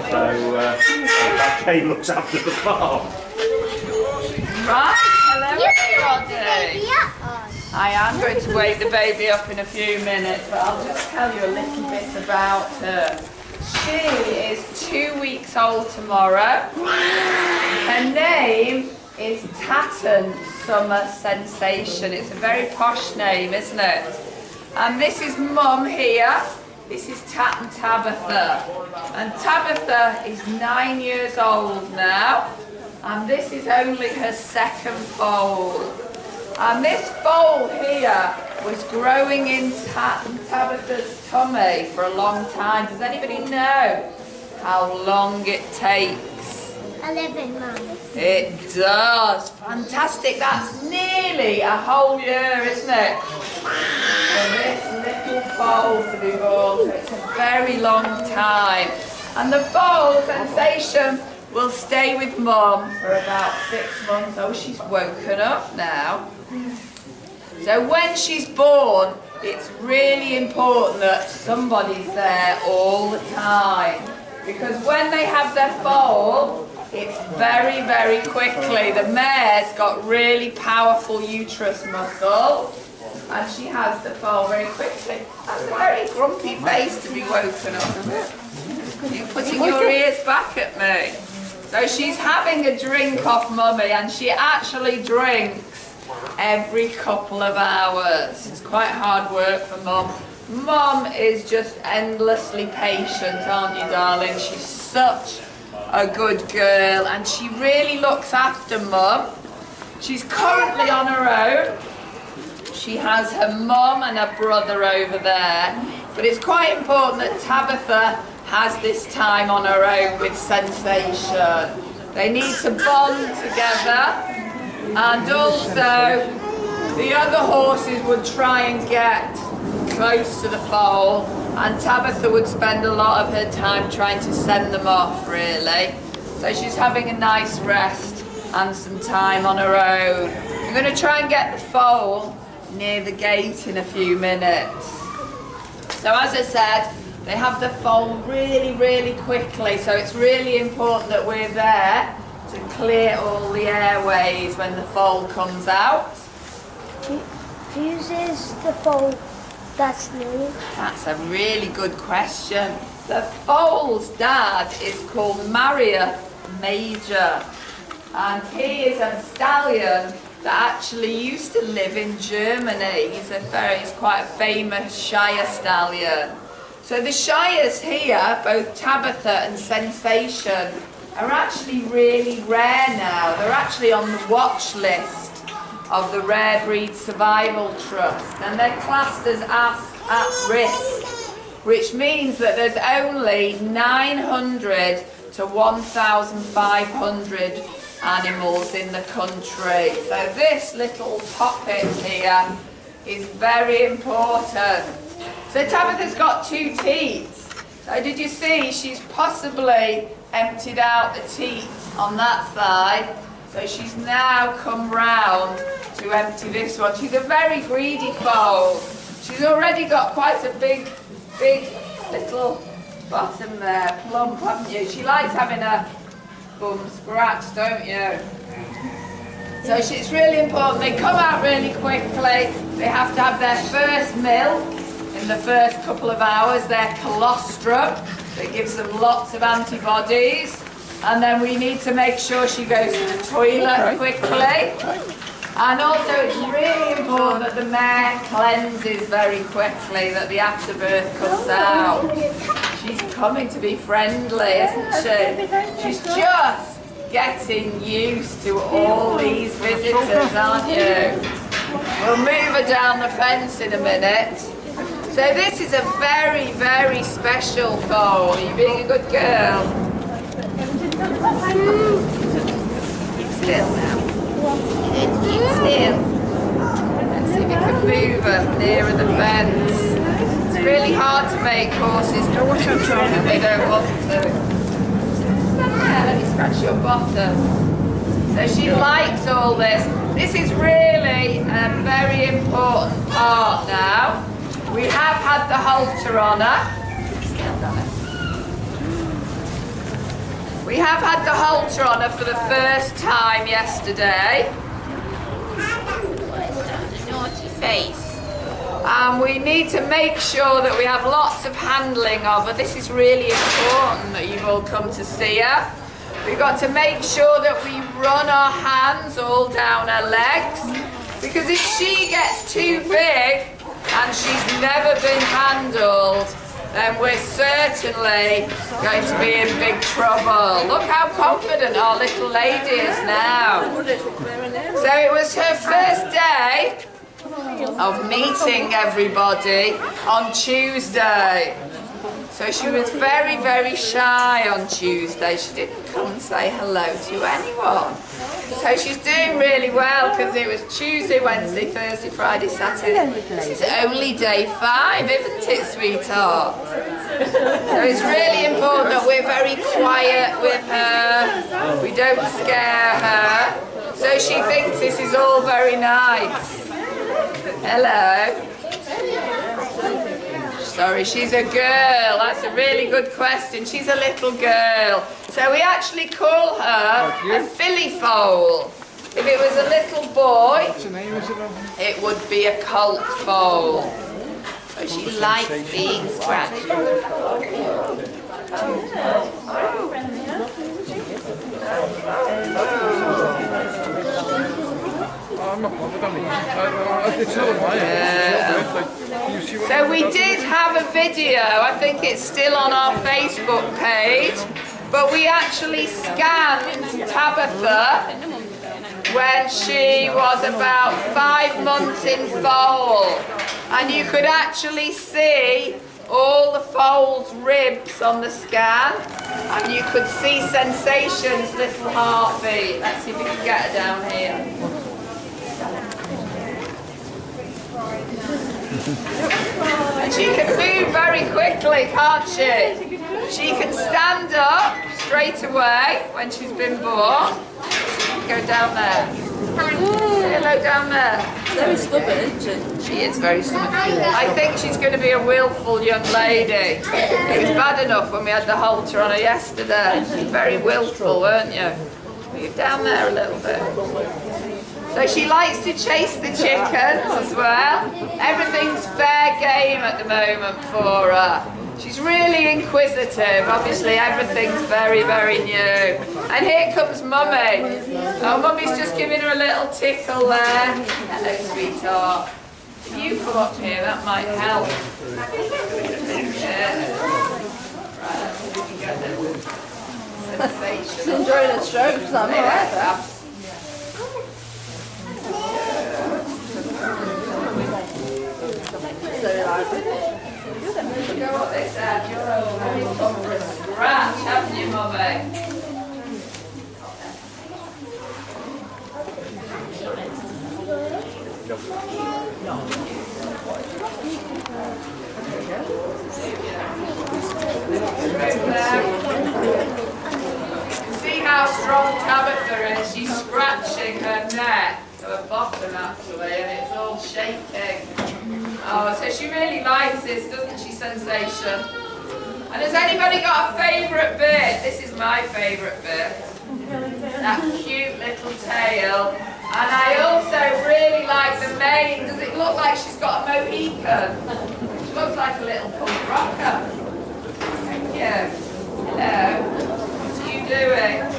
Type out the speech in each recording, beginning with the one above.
So Kay looks after the farm. Right, hello everybody. I am going to wake the baby up in a few minutes, but I'll just tell you a little bit about her. She is 2 weeks old tomorrow. Her name is Tatton Summer Sensation. It's a very posh name, isn't it? And this is Mum here. This is Tatton Tabitha. And Tabitha is 9 years old now. And this is only her second foal. And this foal here was growing in Tabitha's tummy for a long time. Does anybody know how long it takes? 11 months. It does. Fantastic. That's nearly a whole year, isn't it? For this little foal to be born. So it's a very long time. And the foal sensation will stay with Mum for about 6 months. Oh, she's woken up now. So when she's born, it's really important that somebody's there all the time. Because when they have their foal, it's very, very quickly. The mare's got really powerful uterus muscle, and she has the foal very quickly. That's a very grumpy face to be woken up with. You're putting your ears back at me. So she's having a drink off Mummy, and she actually drinks every couple of hours. It's quite hard work for Mum. Mum is just endlessly patient, aren't you, darling? She's such a good girl, and she really looks after Mum. She's currently on her own. She has her mum and her brother over there, but it's quite important that Tabitha has this time on her own with Sensation. They need to bond together, and also the other horses would try and get close to the foal, and Tabitha would spend a lot of her time trying to send them off, really. So she's having a nice rest and some time on her own. I'm going to try and get the foal near the gate in a few minutes. So as I said, they have the foal really, really quickly, so it's really important that we're there to clear all the airways when the foal comes out. Whose is the foal that's new? That's a really good question. The foal's dad is called Maria Major, and he is a stallion that actually used to live in Germany. He's quite a famous Shire stallion. So the Shires here, both Tabitha and Sensation, are actually really rare now. They're actually on the watch list of the Rare Breed Survival Trust, and they're classed as at risk, which means that there's only 900 to 1,500 animals in the country. So this little poppet here is very important. So Tabitha's got 2 teats. So did you see she's possibly emptied out the teats on that side? So she's now come round to empty this one. She's a very greedy foal. She's already got quite a big little bottom there, plump, haven't you? She likes having a bum scratch, don't you? So it's really important. They come out really quickly. They have to have their first milk in the first couple of hours, their colostrum, that gives them lots of antibodies. And then we need to make sure she goes to the toilet quickly. And also it's really important that the mare cleanses very quickly, that the afterbirth comes out. She's coming to be friendly, isn't she? She's just getting used to all these visitors, aren't you? We'll move her down the fence in a minute. So this is a very, very special foal. Are you being a good girl? Keep still now. Keep still. Let's see if we can move her nearer the fence. It's really hard to make horses do when they don't want to. Yeah, let me scratch your bottom. So she likes all this. This is really a very important part now. We have had the halter on her. have had the halter on her for the first time yesterday. Naughty face. And we need to make sure that we have lots of handling of her. This is really important that you've all come to see her. We've got to make sure that we run our hands all down her legs, because if she gets too big and she's never been handled, then we're certainly going to be in big trouble. Look how confident our little lady is now. So it was her first day of meeting everybody on Tuesday. So she was very, very shy on Tuesday. She didn't come and say hello to anyone. So she's doing really well, because it was Tuesday, Wednesday, Thursday, Friday, Saturday. This is only day 5, isn't it, sweetheart? So it's really important that we're very quiet with her. We don't scare her. So she thinks this is all very nice. Hello. Sorry, she's a girl. That's a really good question. She's a little girl. So we actually call her a filly foal. If it was a little boy, it would be a colt foal. So she likes being scratched. So we did have a video, I think it's still on our Facebook page, but we actually scanned Tabitha when she was about 5 months in foal, and you could actually see all the foal's ribs on the scan, and you could see sensations, little heartbeat. Let's see if we can get her down here. And she can move very quickly, can't she? She can stand up straight away when she's been born. Go down there. Say hello down there. Very stubborn, isn't she? She is very stubborn. I think she's going to be a willful young lady. It was bad enough when we had the halter on her yesterday. She's very willful, weren't you? Move down there a little bit. So she likes to chase the chickens as well. Everything's fair game at the moment for her. She's really inquisitive. Obviously everything's very, very new. And here comes Mummy. Oh, Mummy's just giving her a little tickle there. Hello, sweetheart. If you come up here, that might help. Yeah. Right, let's see if we can get the sensation. She's enjoying her strokes, I'm alright. You know what they said, you're only come for a scratch, haven't you, Mummy? See how strong Tabitha is? She's scratching her neck, her bottom actually, and it's all shaking. Oh, so she really likes this, doesn't she, Sensation? And has anybody got a favourite bit? This is my favourite bit. That cute little tail. And I also really like the mane. Does it look like she's got a Mohican? She looks like a little punk rocker. Thank you. Hello. What are you doing?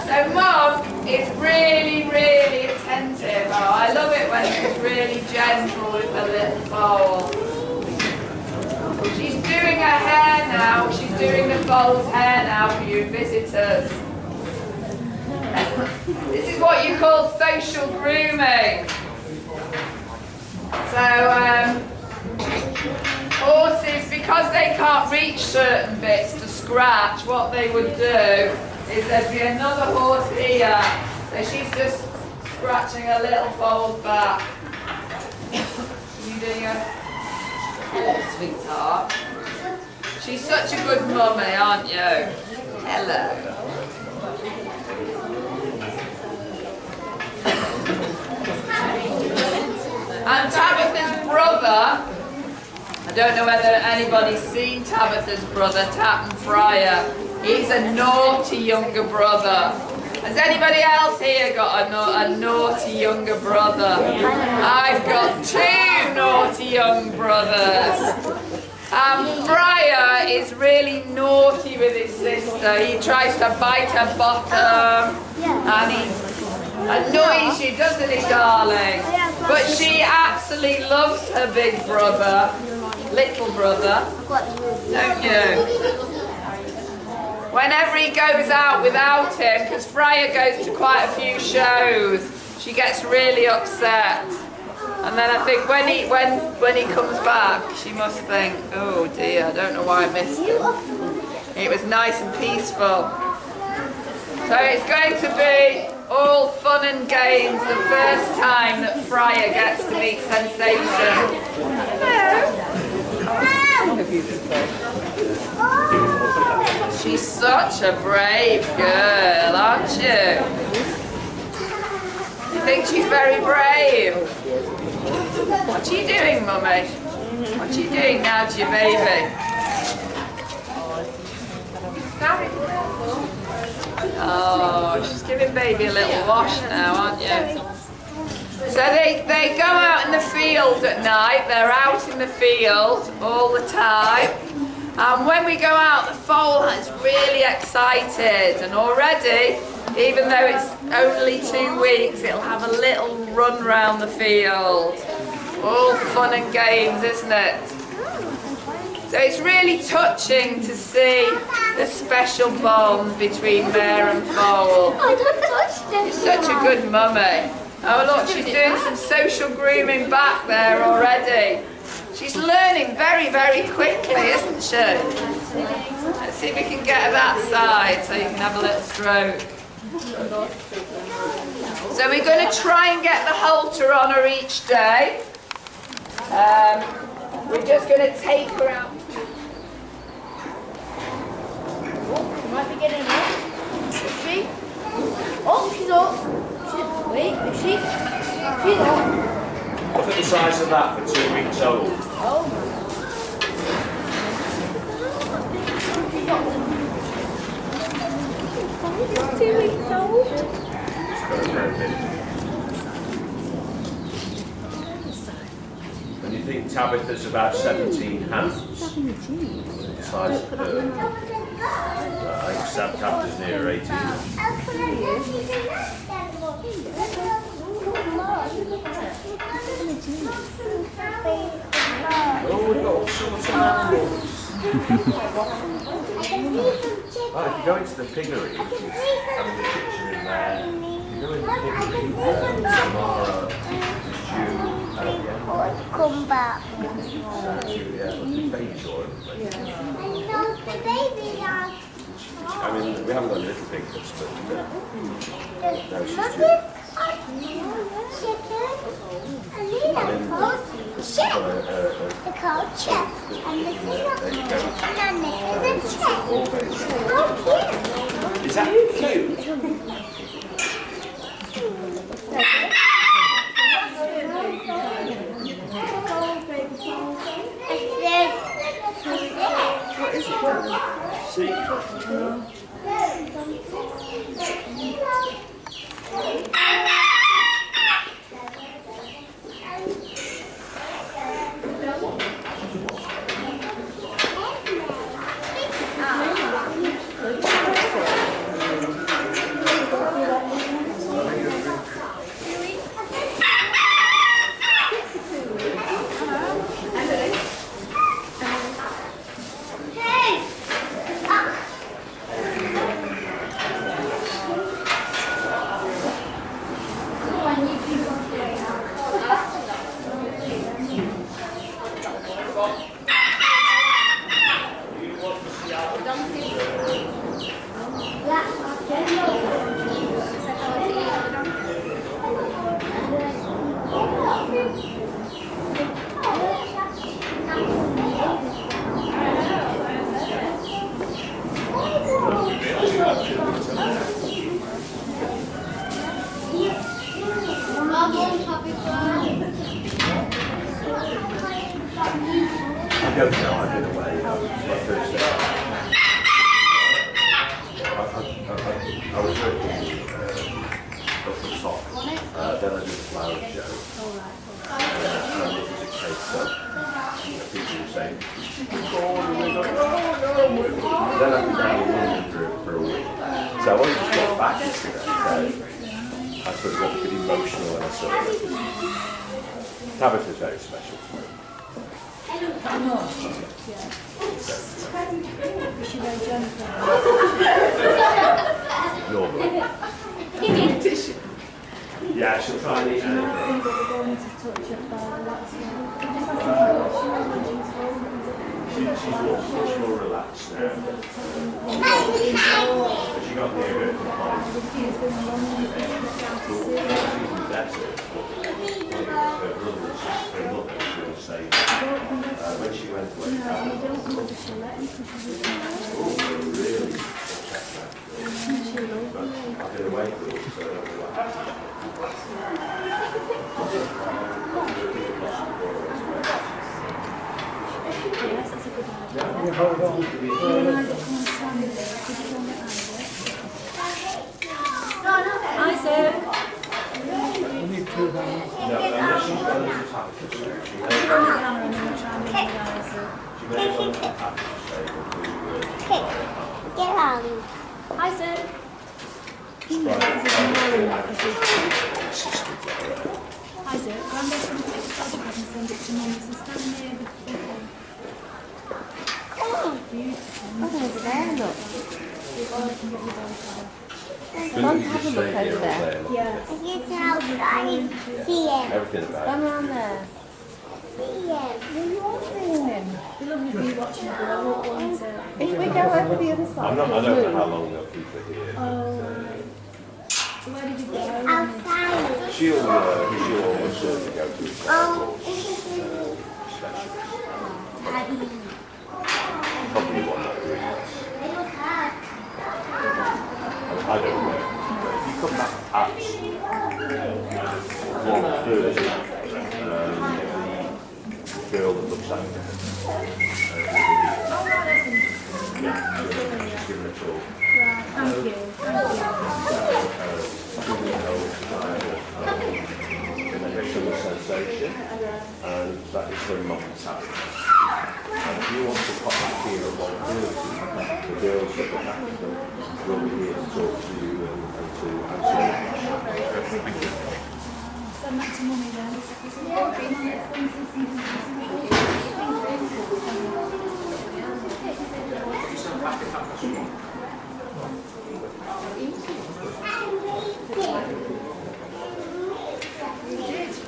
So Mum is really, really attentive. Oh, I love it when she's really gentle with the little foal. She's doing her hair now. She's doing the foal's hair now for you visitors. This is what you call social grooming. So horses, because they can't reach certain bits to scratch, what they would do is there'd be another horse here. So she's just scratching a little foal's back. You doing a horse, sweetheart? She's such a good mummy, aren't you? Hello. And Tabitha's brother I don't know whether anybody's seen Tabitha's brother, Tatton Fryer. He's a naughty younger brother. Has anybody else here got a naughty younger brother? I've got 2 naughty young brothers. Fryer is really naughty with his sister. He tries to bite her bottom and he annoys you, doesn't he, darling? But she absolutely loves her big brother, little brother, don't you? Whenever he goes out without him, because Fryer goes to quite a few shows, she gets really upset. And then I think when he comes back, she must think, oh dear, I don't know why I missed him. It was nice and peaceful. So it's going to be all fun and games the first time that Fryer gets to meet Sensation. Hello. She's such a brave girl, aren't you? You think she's very brave? What are you doing, Mummy? What are you doing now to your baby? Oh, she's giving baby a little wash now, aren't you? So they go out in the field at night. They're out in the field all the time. And when we go out, the foal is really excited. And already, even though it's only 2 weeks, it'll have a little run round the field. All fun and games, isn't it? So it's really touching to see the special bond between mare and foal. She's such a good mummy. Oh look, she's doing some social grooming back there already. She's learning very, very quickly, isn't she? Let's see if we can get her that side so you can have a little stroke. So we're going to try and get the halter on her each day. We're just going to take her out. Oh, might be getting up. Is she? Oh, she's up. Wait, is she? She's up. Look at the size of that for 2 weeks old. Oh. She's 2 weeks old. And you think Tabitha's about 17 hands? 17? The size of her. I think Tabitha's near 18. Oh, we've got all sorts of animals. Right, if you go into the piggery, which is having the kitchen in there, if you go in the piggery, Samara, June, Come back. yeah, look, the baby's all over the place. I know the baby are. I mean, we haven't got little piglets, but no, she's too. The culture and the Is that cute? What is it? See? Then I've been down in London for a week. So I wanted to just get back yesterday. So I sort of got a bit emotional when I saw it. Tabitha's very special to me. Normally. Yeah, she'll try and eat anything. She's more relaxed now. But she got near her complaint. Her brother and sister-in-law, she was saying, when she went away, really I've been away for it, so I don't know what happened. Hold on. Isaac. No, unless she's got a little package. She may have a little package. Get on. Isaac. Isaac, Grandad's going to take the photograph and send it to Mum, so stand near the thing. Oh, beautiful. Oh, over there, look. Go and have a look over there. Yeah. It's outside. See him. Everything about it. Come around there. See him. You are seeing him. It'd be lovely for you watching it, but I won't want to. If we go over the other side. I don't know how long they'll keep it here. Oh. So where did you go? Outside. She'll always sort of go to the Oh. Probably one that really is. I don't know. If you come back at 1:30, the girl that looks after her, she's given a talk. Thank you. Summer sensation, and that is her mum's house. And if you want to pop back here at 1:30, the girls that look after them will be here to talk to you and to answer your questions. Send that to Mummy then.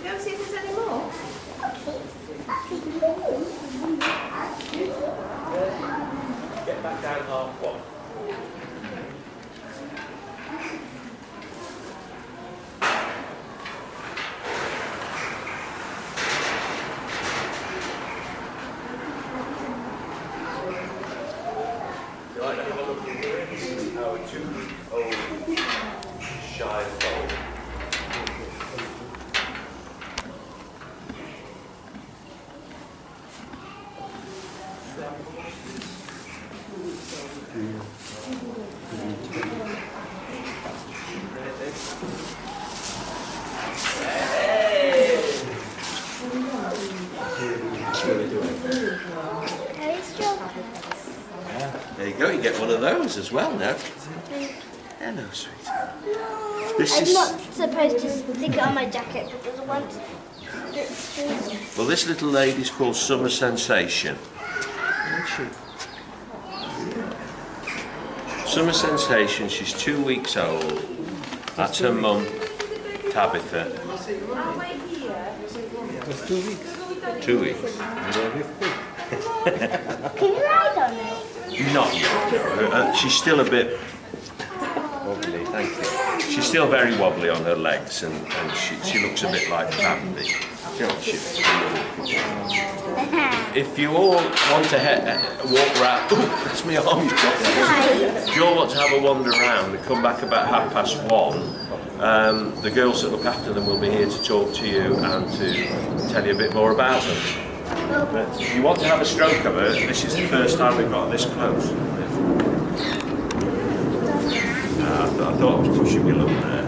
Go see if there's any more. Get back down 1:30. You like to have a look in here? This is our 2-week-old Shire Foal. There you go, you get one of those as well now. Hello, sweetheart. I'm not supposed to stick it on my jacket because I want Well, this little lady's called Summer Sensation. Summer Sensation, she's 2 weeks old. That's her mum, Tabitha. Just 2 weeks. 2 weeks. Can you ride on it? Not yet, no. She's still a bit wobbly, thank you. She's still very wobbly on her legs and she looks a bit like Bambi. If you all want to walk around, oh, that's me arm. If you all want to have a wander around and come back about 1:30, the girls that look after them will be here to talk to you and to tell you a bit more about them. But if you want to have a stroke of her, this is the first time we've got this close. I thought I was pushing you along there.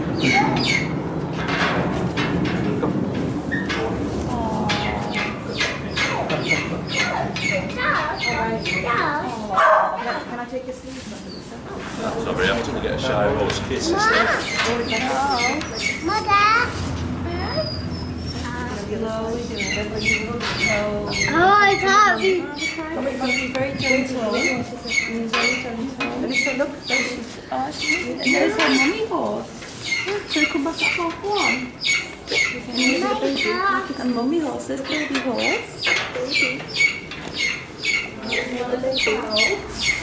I take your sleeves off? It's not very often to get a Shire horse kiss, is there? Slowly do it. Oh, it's happy. Be very gentle. Very gentle. Let me say, look, there's And there's her mummy horse. Should we come back at 1:30? And mummy horse, there's baby horse. the baby.